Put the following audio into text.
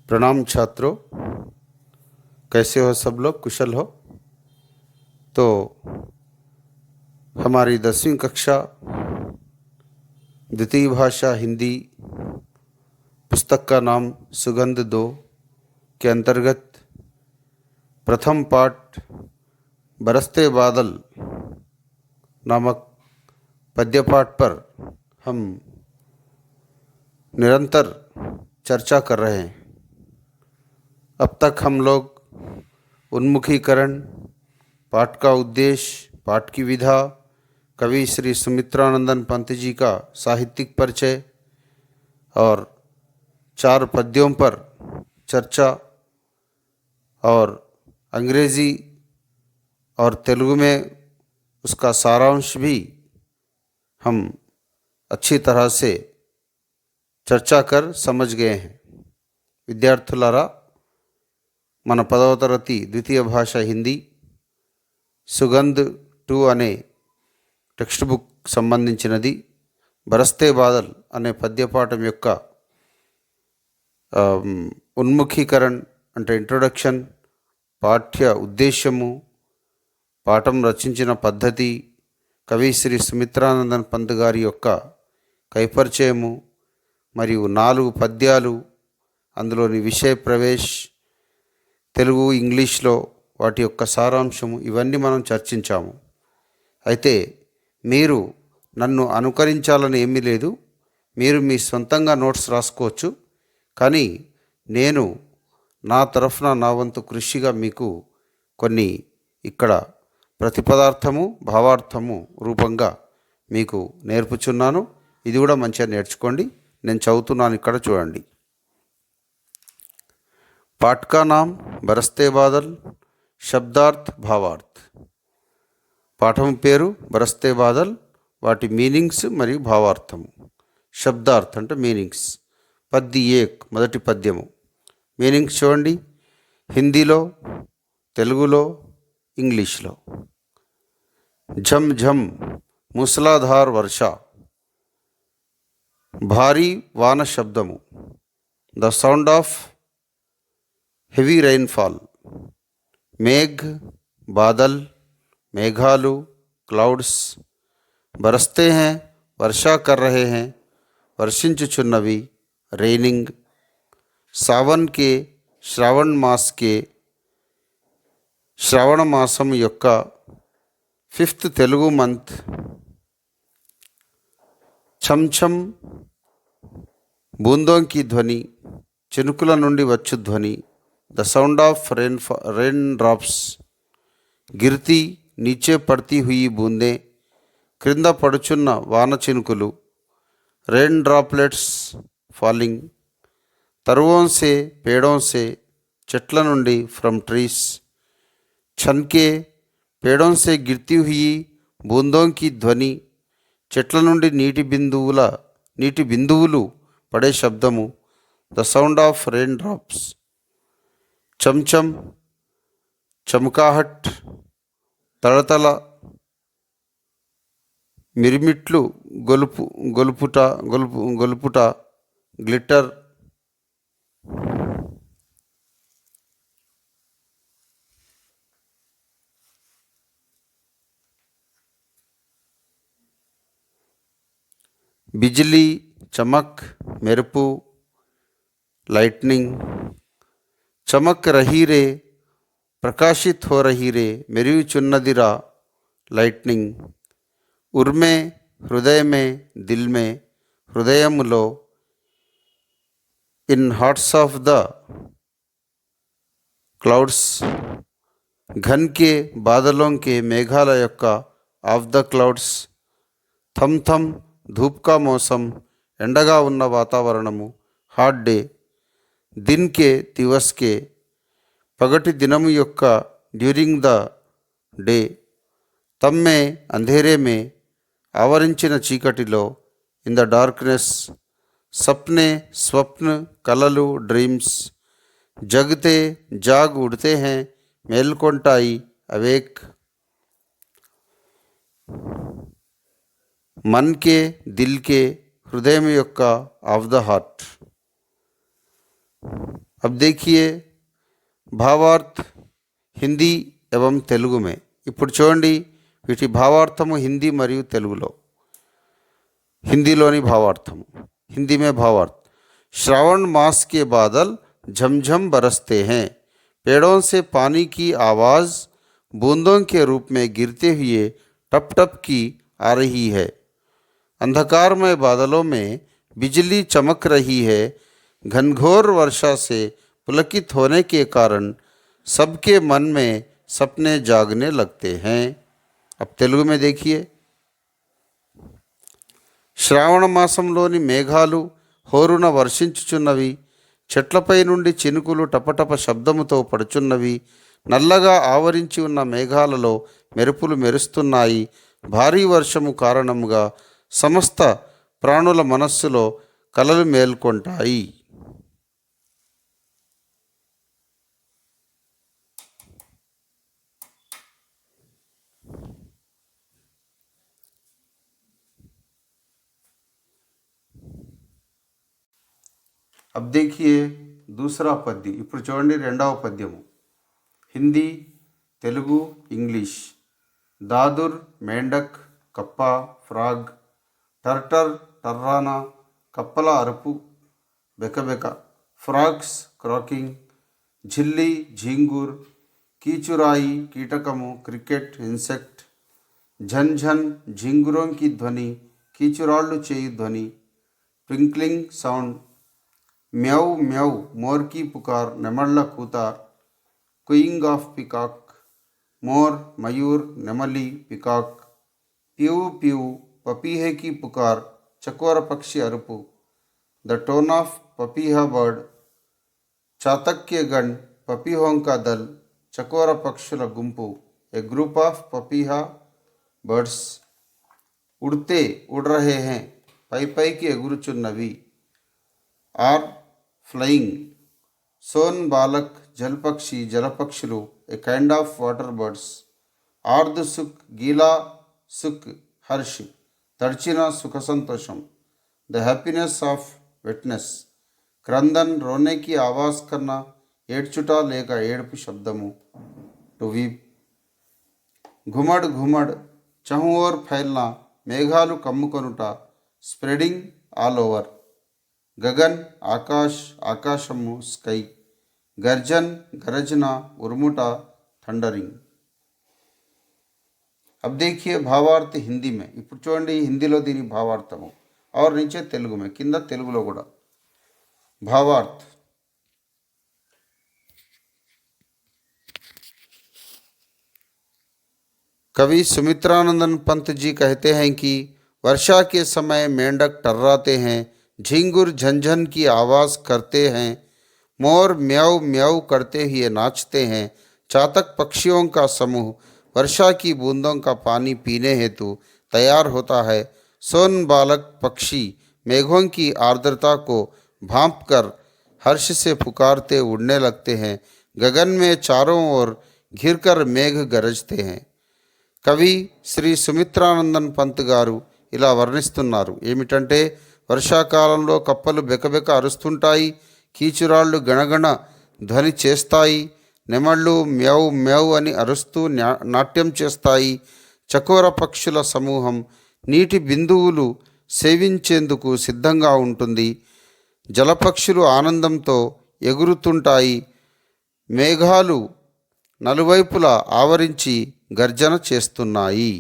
प्रणाम छात्रों, कैसे हो सब लोग? कुशल हो? तो हमारी 10वीं कक्षा द्वितीय भाषा हिंदी पुस्तक का नाम सुगंध 2 के अंतर्गत प्रथम पाठ बरसते बादल नामक पद्य पाठ पर हम निरंतर चर्चा कर रहे हैं। अब तक हम लोग उन्मुखीकरण, पाठ का उद्देश्य, पाठ की विधा, कवि श्री सुमित्रानंदन पंत जी का साहित्यिक परिचय और 4 पद्यों पर चर्चा और अंग्रेजी और तेलुगु में उसका सारांश भी हम अच्छी तरह से चर्चा कर समझ गए हैं। విద్యార్థులారా, మన 10వ తరగతి ద్వితీయ భాష హిందీ సుగంధ్ 2 అనే టెక్స్ట్ బుక్ సంబంధించినది బరస్తే బాదల్ అనే పద్యపాఠం యొక్క ఉన్ముఖీకరణ అంటే ఇంట్రొడక్షన్, పాఠ్య ఉద్దేశము, పాఠం రచించిన పద్ధతి, కవి శ్రీ సుమిత్రానందన్ పంత్ గారి యొక్క కైపరిచయము మరియు 4 పద్యాలు, అందులోని విషయ ప్రవేశ్, తెలుగు ఇంగ్లీష్లో వాటి యొక్క సారాంశము, ఇవన్నీ మనం చర్చించాము. అయితే మీరు నన్ను అనుకరించాలని ఏమీ లేదు, మీరు మీ సొంతంగా నోట్స్ రాసుకోవచ్చు. కానీ నేను నా తరఫున నా వంతు కృషిగా మీకు కొన్ని ఇక్కడ ప్రతిపదార్థము, భావార్థము రూపంగా మీకు నేర్పుచున్నాను. ఇది కూడా మంచిగా నేర్చుకోండి. నేను చదువుతున్నాను, ఇక్కడ చూడండి. पाठ का नाम बरसते बादल, शब्दार्थ भावार्थ. పాఠం పేరు బరస్తే బాదల్, వాటి మీనింగ్స్ మరియు భావార్థము. శబ్దార్థ్ అంటే మీనింగ్స్. పద్య 1 మొదటి పద్యము. మీనింగ్స్ చూడండి. హిందీలో, తెలుగులో, ఇంగ్లీష్లో. झम झम మూసలాధార్ వర్ష, భారీ వాన శబ్దము. The sound of heavy rainfall. Megh, Badal, మేఘాలు, క్లౌడ్స్. బరస్తే हैं, వర్షా कर रहे हैं, వర్షించుచున్నవి, రైనింగ్. సావన్ के, శ్రావణ మాస్ के, శ్రావణ మాసం యొక్క 5th తెలుగు మంత్. ఛమ్ ఛమ్, బూందోं की ధ్వని, చినుకుల నుండి వచ్చు ధ్వని. The sound of rain drops. गिरती, नीचे पड़ती हुई बूंदें, క్రింద పడుచున్న వాన చినుకులు. Rain droplets falling. तरुओं से, पेड़ों से, చెట్ల నుండి, फ्रॉम ट्रीज. छनके, पेड़ों से गिरती हुई बूंदों की ध्वनि, చెట్ల నుండి నీటి బిందువులు పడే శబ్దము. The sound of rain drops. చంచం, చమకాహట్, తళతళ, మిరిమిట్లు, గొలుపుట, గ్లిట్టర్. బిజిలీ, చమక్, మెరుపు, లైట్నింగ్. चमक रही रे, प्रकाशित हो रही रे, మెరుగుచున్నదిరా, లైట్నింగ్. ఉర్మే, హృదయ में, दिल में, హృదయములో. In hearts of the clouds. घन के, బాదलों के, మేఘాల యొక్క, ఆఫ్ ద క్లౌడ్స్. థమ్ థమ్, ధూప్ కా మౌసం, ఎండగా ఉన్న వాతావరణము, హాట్ డే. दिन के, दिवस के, పగటి దినము యొక్క, డ్యూరింగ్ ద డే. తమ్ మే, అంధేరే మే, ఆవరించిన చీకటిలో, ఇన్ ద డార్క్నెస్. సప్నే, స్వప్న, కలలు, డ్రీమ్స్. జగతే, జాగ్ ఉడితే हैं, మేల్కొంటాయి, అవేక్. मन के, दिल के, హృదయం యొక్క, ఆఫ్ ద హార్ట్. अब देखिए భావార్థ్ హిందీ एवं తెలుగు में ఇప్పుడు చూడండి వీటి భావార్థము హిందీ మరియు తెలుగులో. హిందీలోని భావార్థము. हिंदी में भावार्थ श्रावण मास के बादल झमझम बरसते हैं, पेड़ों से पानी की आवाज़ बूंदों के रूप में गिरते हुए टप टप की आ रही है. अंधकारमय बादलों में बिजली चमक रही है. घनघोर वर्षा से पुलकित होने के कारण सबके मन में सपने जागने लगते हैं. अब तेलुगु में देखिए. శ్రావణ మాసంలోని మేఘాలు హోరున వర్షించుచున్నవి, చెట్లపై నుండి చినుకులు టపటప శబ్దముతో పడుచున్నవి, నల్లగా ఆవరించి ఉన్న మేఘాలలో మెరుపులు మెరుస్తున్నాయి. భారీ వర్షము కారణముగా సమస్త ప్రాణుల మనస్సులో కలలు మేల్కొంటాయి. अब देखिए दूसरा पद्य. ఇప్పుడు చూడండి రెండవ పద్యము. హిందీ, తెలుగు, ఇంగ్లీష్. దాదుర్ మేండక్, కప్ప ఫ్రాగ్, టర్టర్ టర్రానా, కప్పల అరుపు బెకబెక, ఫ్రాగ్స్ క్రాకింగ్, ఝిల్లి ఝీంగూర్, కీచురాయి కీటకము క్రికెట్ ఇన్సెక్ట్, झन झन झिंगुरों की ध्वनि कीचुराళ్ళు చేయు ధ్వని, ట్వింక్లింగ్ సౌండ్, म्याऊ म्याऊ मोर की पुकार नेमళ్ళ కూత, कुइंग ऑफ पिकॉक मोर मयूर नेमली पिकॉक, प्यू प्यू पपीहे की पुकार चकोर पक्षी अरुपु, the tone of papiha bird, चातक्य गण पपीहों का दल चकोर पक्षुల గుంపు, a group of papiha birds, उड़ते उड़ रहे हैं పై పైకి ఎగురుచున్నవి, आर फ्लाइंग, सोन बालक जलपक्षी जलपक्षुలు a kind of water birds, आर्द सुख गीला सुख हर्ष तड़चिन सुख संतोषम, द हैप्पीनेस ऑफ वेटनेस, क्रंदन रोने की आवाज़ करना ఏడ్చుట లేక ఏడుపు శబ్దము, టు వీప్, घुमड़ घुमड़ चहुँ ओर फैलना మేఘాలు కమ్ముకొనుట, స్ప్రెడింగ్ ఆల్ ఓవర్, गगन आकाश आकाशमु स्कై, गर्जन गरजना उर्मुटा थंडरिंग. अब देखिए भावार्थ हिंदी में. ఇప్పుడు చూడండి హిందీలో దీని భావార్థము और नीचे తెలుగు में, కింద తెలుగులో కూడా भावार्थ. कवि सुमित्रानंदन पंत जी कहते हैं कि वर्षा के समय मेंढक टर्राते हैं, झिंगुर झंझन की आवाज़ करते हैं, मोर म्याऊ म्याऊ करते हुए नाचते हैं, चातक पक्षियों का समूह वर्षा की बूंदों का पानी पीने हेतु तैयार होता है, सोन बालक पक्षी मेघों की आर्द्रता को भांपकर हर्ष से पुकारते उड़ने लगते हैं, गगन में चारों ओर घिरकर मेघ गरजते हैं. కవి శ్రీ సుమిత్రానందన్ పంత్ గారు ఇలా వర్ణిస్తున్నారు. ఏమిటంటే వర్షాకాలంలో కప్పలు బెకబెక అరుస్తుంటాయి, కీచురాళ్ళు గణగణ ధ్వని చేస్తాయి, నెమళ్ళు మ్యావ్ మ్యావ్ అని అరుస్తూ నాట్యం చేస్తాయి, చకోర పక్షుల సమూహం నీటి బిందువులు సేవించేందుకు సిద్ధంగా ఉంటుంది, జలపక్షులు ఆనందంతో ఎగురుతుంటాయి, మేఘాలు నలువైపులా ఆవరించి గర్జన చేస్తున్నాయి.